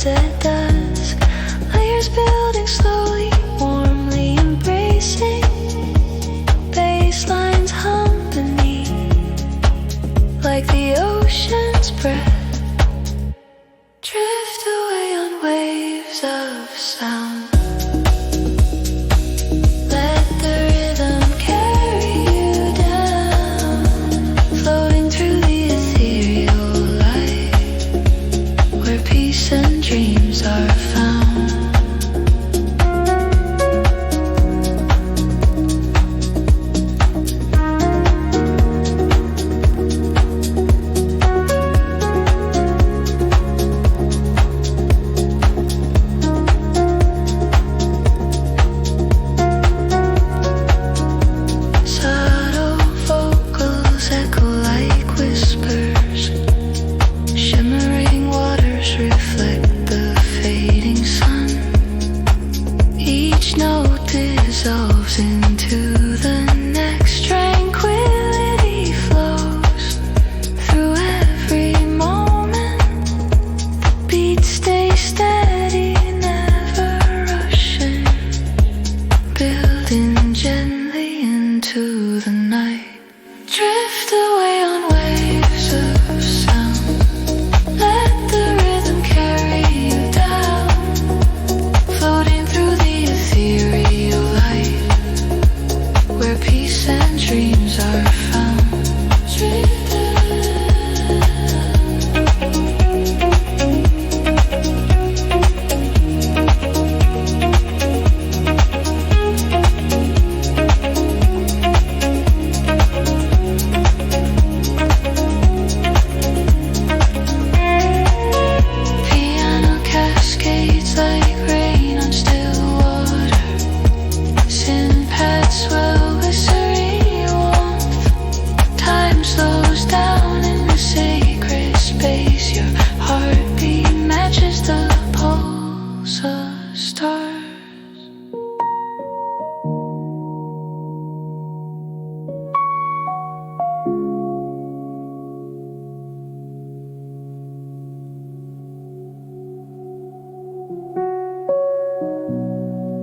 clouds at dusk, layers building slowly, warmly embracing, baselines hum beneath, like the ocean's breath, drift away on waves of sound.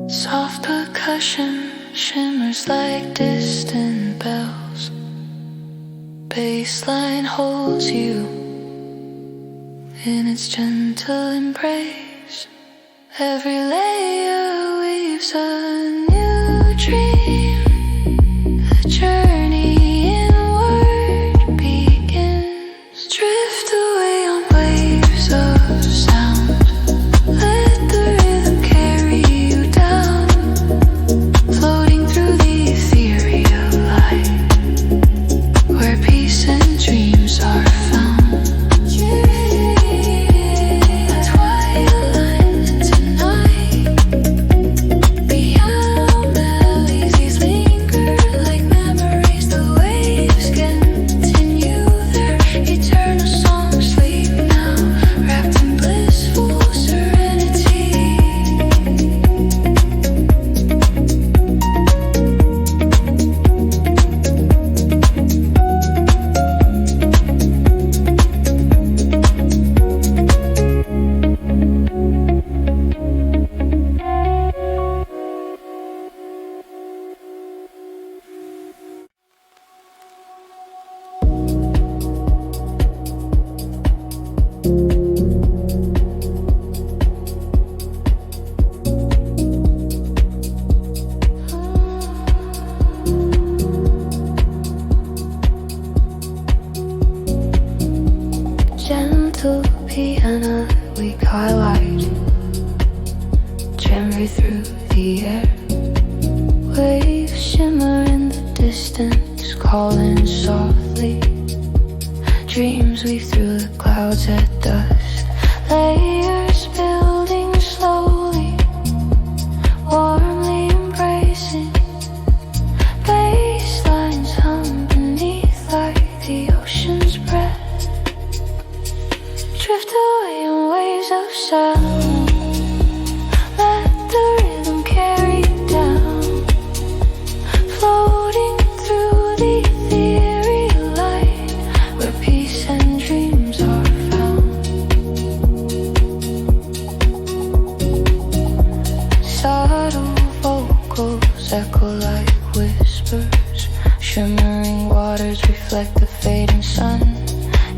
Soft percussion shimmers like distant bells. Bassline holds you in its gentle embrace. Every layer weaves a new dream. The journey inward begins. Drift away on waves of sound. Let the rhythm carry you down, floating through the ethereal light, where peace and dreams are found. Gentle piano, weak highlight, tremor through the air. Waves shimmer in the distance, calling softly. Dreams weave through the clouds at dusk. Layers building slowly, warmly embracing. Baselines hum beneath like the ocean's breath. Drift away on waves of sound. Let the rhythm carry you down, floating through the ethereal light, where peace and dreams are found. sun.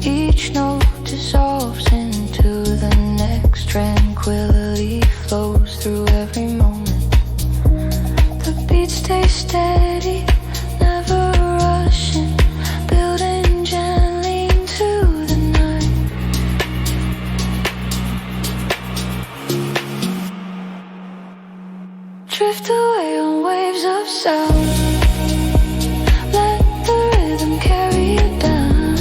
Each note dissolves into the next. Tranquility flows through every moment. The beat stays steady, never rushing, building gently into the night. Drift away on waves of sound. Let the rhythm carry you down.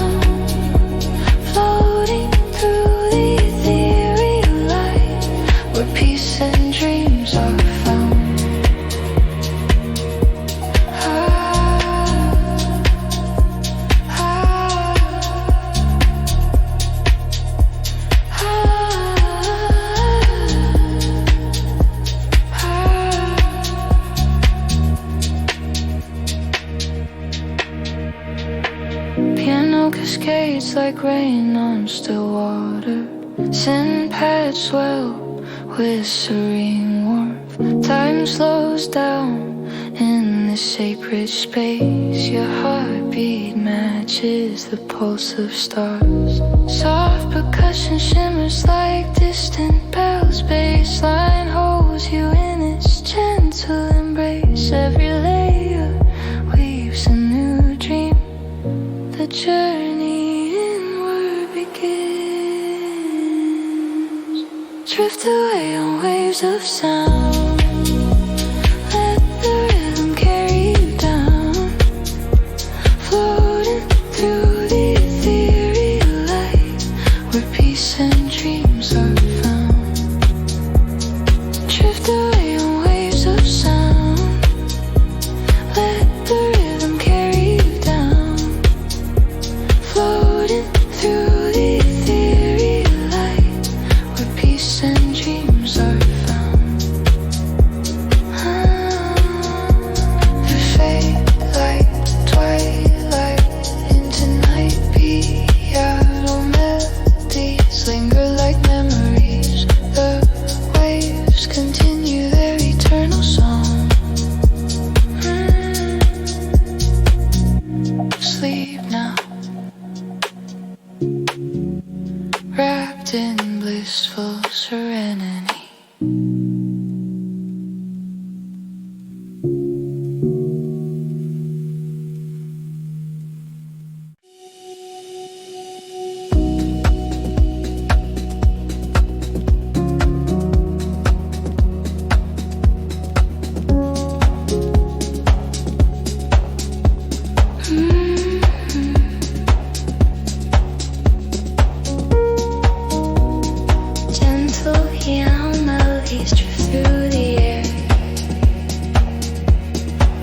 Floating through the ethereal light, where peace and dreams are found. Piano cascades like rain on still water. Sand pads swell with serene warmth. Time slows down in this sacred space. Your heartbeat matches the pulse of stars. Soft percussion shimmers like distant bells. Bassline holds you in its gentle embrace. Every layer weaves a new dream. The journey inward begins. Drift away on waves of sound. Let the rhythm carry you down. Floating through the ethereal light, where peace and dreams are found. Drift away on waves of sound. Let the rhythm carry you down. Floating through the ethereal light, where peace and dreams are found. Through fade like twilight into night, piano melodies linger like memories. The waves continue their eternal song. Sleep now, wrapped in blissful serenity. Gentle piano melodies drift through the air.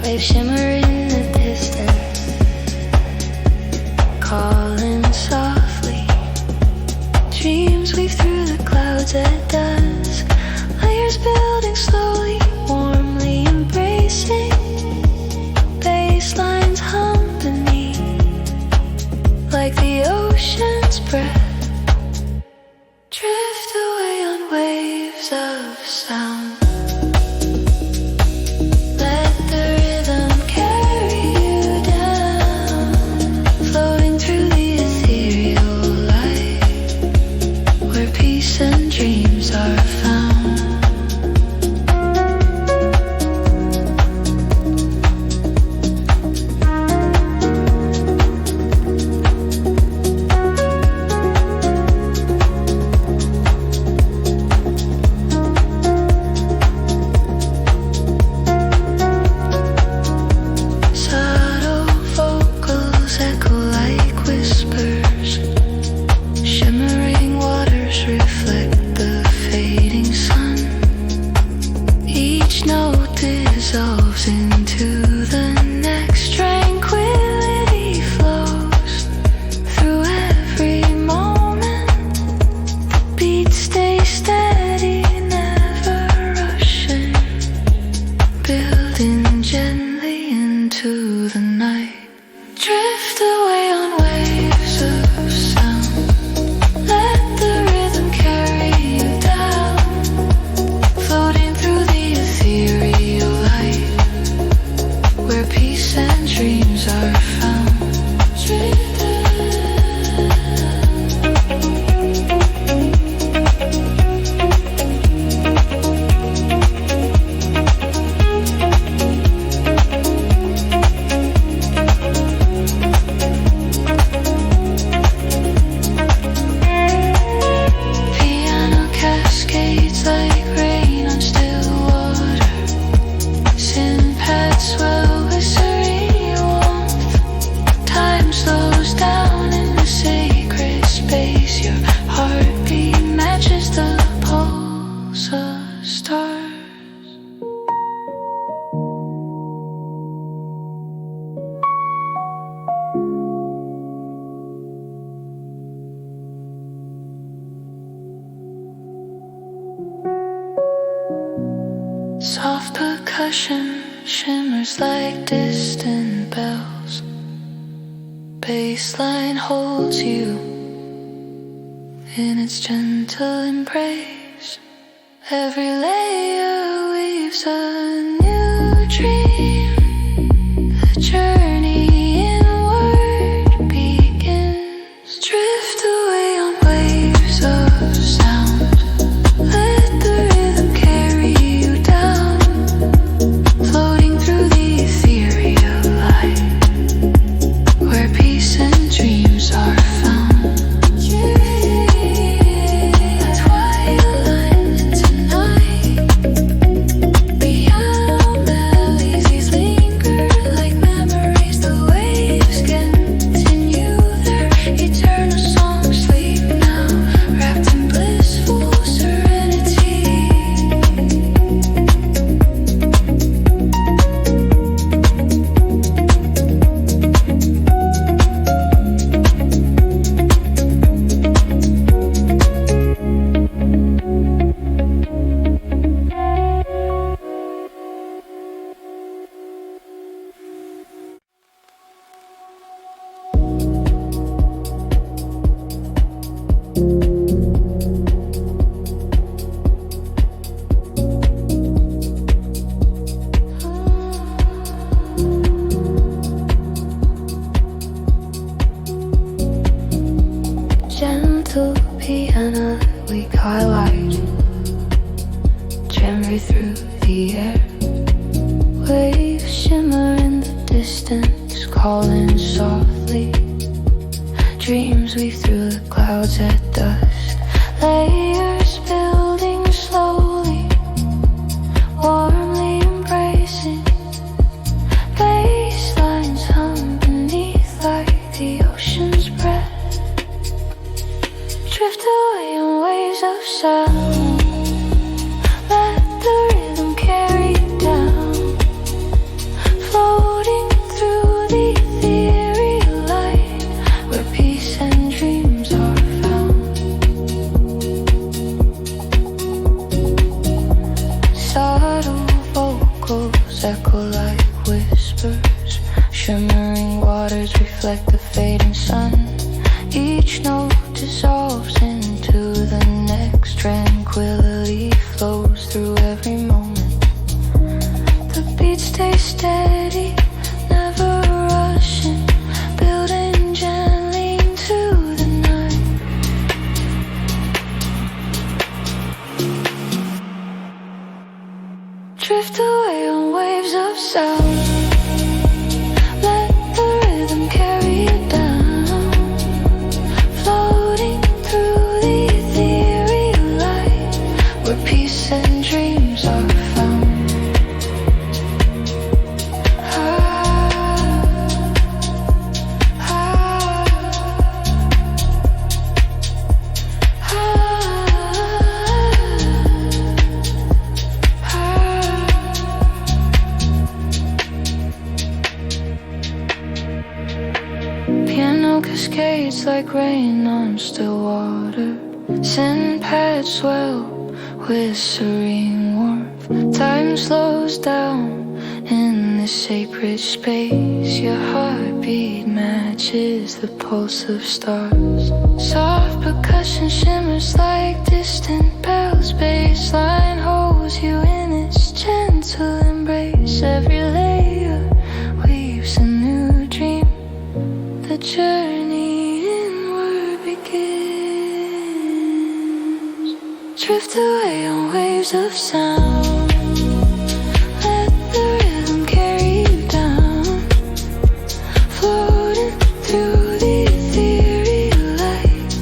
Waves shimmer in the distance, calling softly. Dreams weave through the clouds at dusk. Layers building slowly, warmly embracing. Basslines hum beneath, like the ocean's breath. Drift away on waves of sound. Let the rhythm carry you down. Floating through the ethereal light, where peace and dreams are found. Soft percussion shimmers like distant bells. Bassline holds you in its gentle embrace. Every layer weaves a new dream. The journey inward begins. Drift away on waves of sound. Let the rhythm carry you down. Floating through the ethereal light, where peace and dreams are found. Gentle piano weak highlight, tremor through the air. Waves shimmer in the distance, calling softly. Dreams weave through the clouds at dusk. Layers building slowly, warmly embracing. Basslines hum beneath like the ocean's breath. Drift away on waves of sound. Let the rhythm carry you down. Floating through the ethereal light, where peace and dreams are found. Subtle vocals echo like whispers. Shimmering waters reflect the fading sun. Each note dissolves into the next. Tranquility flows through every moment. The beats stay steady, never rushing, building gently into the night. Drift away on waves of sound. Let the rhythm carry you down. Where peace and dreams are found. Piano cascades like rain on still water. Sand pads swell with serene warmth. Time slows down in this sacred space. Your heartbeat matches the pulse of stars. Soft percussion shimmers like distant bells. Bassline holds you in its gentle embrace. Every layer weaves a new dream. The journey inward begins. Drift away on waves of sound. Let the rhythm carry you down. Floating through the ethereal light,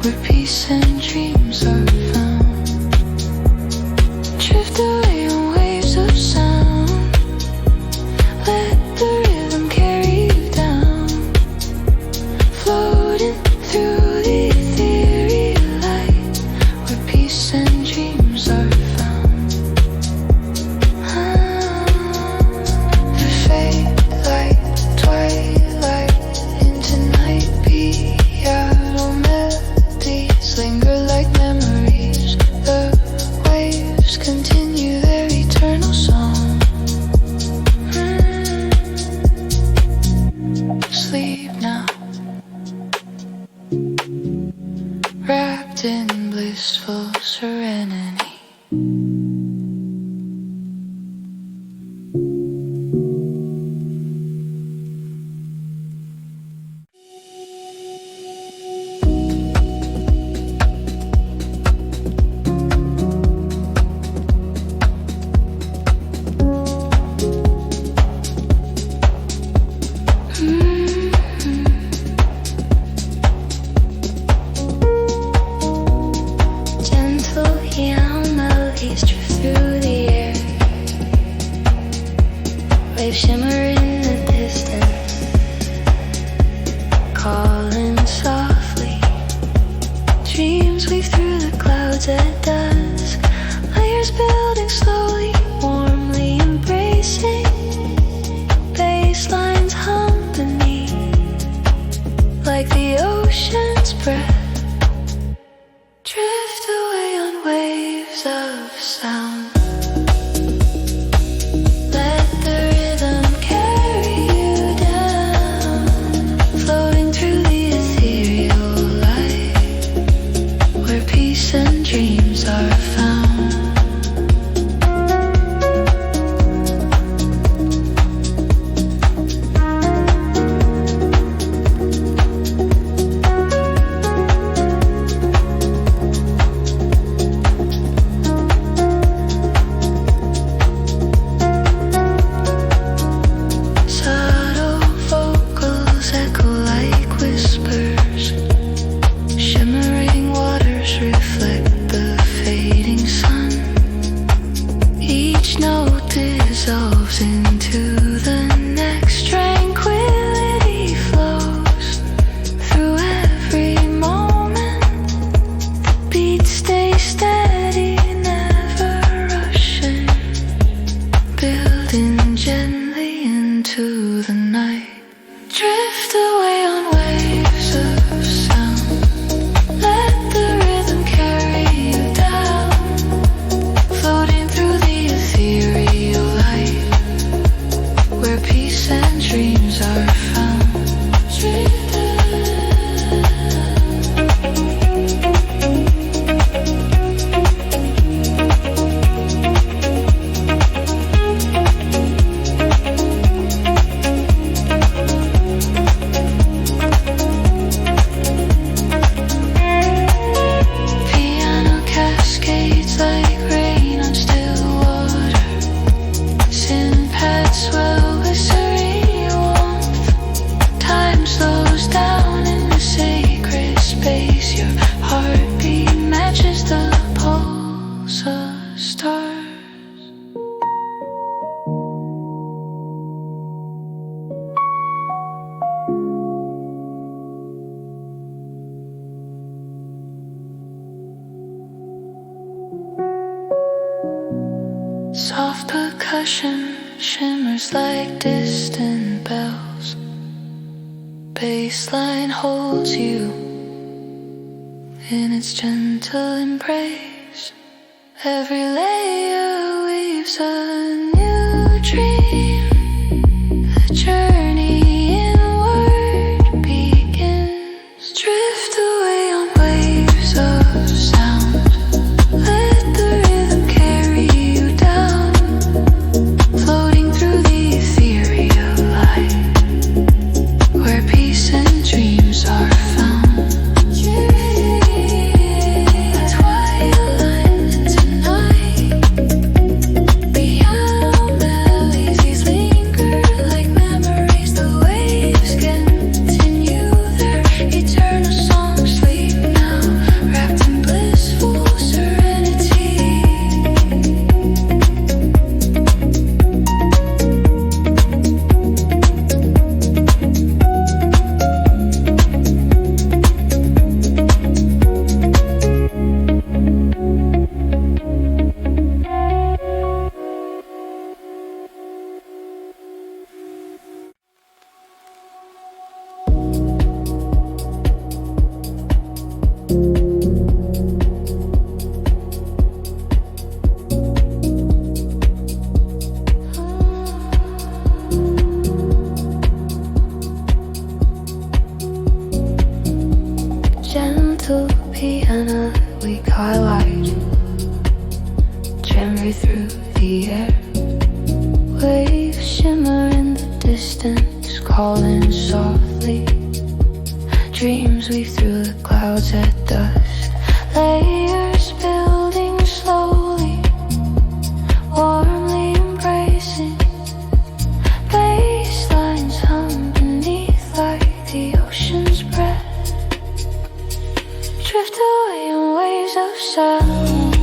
where peace and dreams are found. Drift away on waves of sound. Let the rhythm carry you down. Floating through the ethereal light, where peace and dreams are found. bathed in blissful serenity. Soft percussion shimmers like distant bells. Bassline holds you in its gentle embrace. Every layer weaves a new dream. The journey inward begins. Drift away on waves of sound. Let the rhythm carry you down, floating through the ethereal light, where peace and dreams are found. The twilight into night, beyond twilight, tremor through the air. Waves shimmer in the distance, calling softly. Dreams weave through the clouds at dusk. Layers building slowly, warmly embracing. Baselines hum beneath like the ocean's breath. Drift away on waves of sound.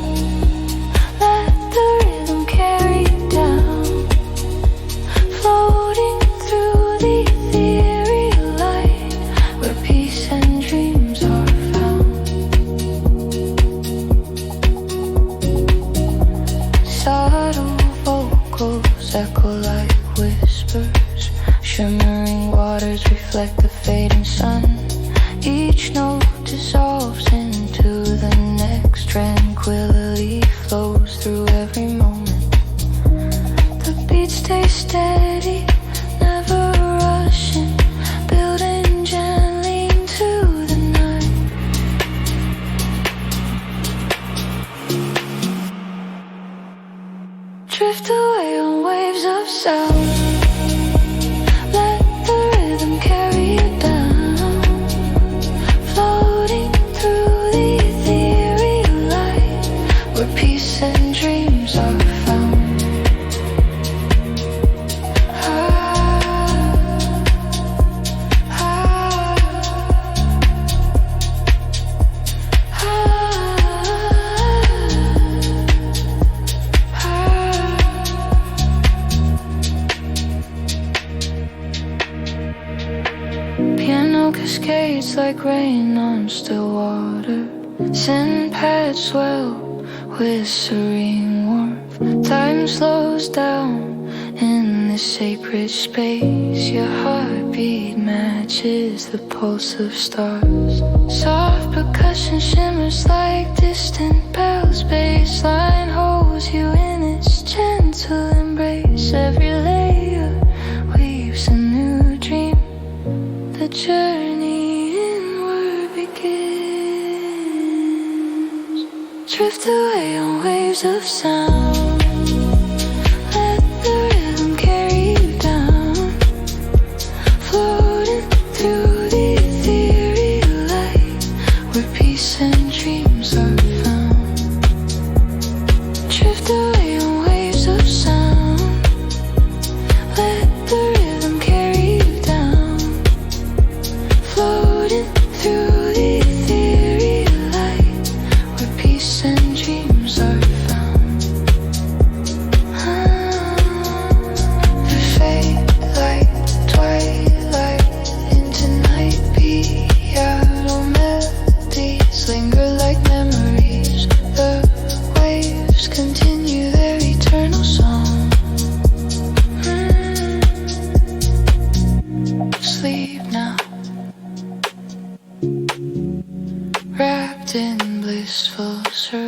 Let the rhythm carry you down. Floating through the ethereal light, where peace and dreams are found. Subtle vocals echo like whispers. Shimmering waters reflect the fading sun. Each note dissolves into the next. Tranquility flows through every moment. The beat stays steady, never rushing, building gently into the night. Drift away on waves of sound. Let the rhythm carry you down. Floating through the ethereal light, where peace and dreams are found. Piano cascades like rain on still water. Sand pads swell with serene warmth. Time slows down in this sacred space. Your heartbeat matches the pulse of stars. Soft percussion shimmers like distant bells. Bassline holds you in its gentle embrace. Every layer weaves a new dream. The journey inward begins. Drift away on waves of sound. Let the rhythm carry you down. Floating through the ethereal light, where peace and dreams are found. Drift away on waves of sound. Let the rhythm carry you down. Floating through the ethereal light, where peace and dreams are found. They fade like twilight into night. Piano melodies linger like memories. The waves continue their eternal song. Sleep now, wrapped in blissful surrender.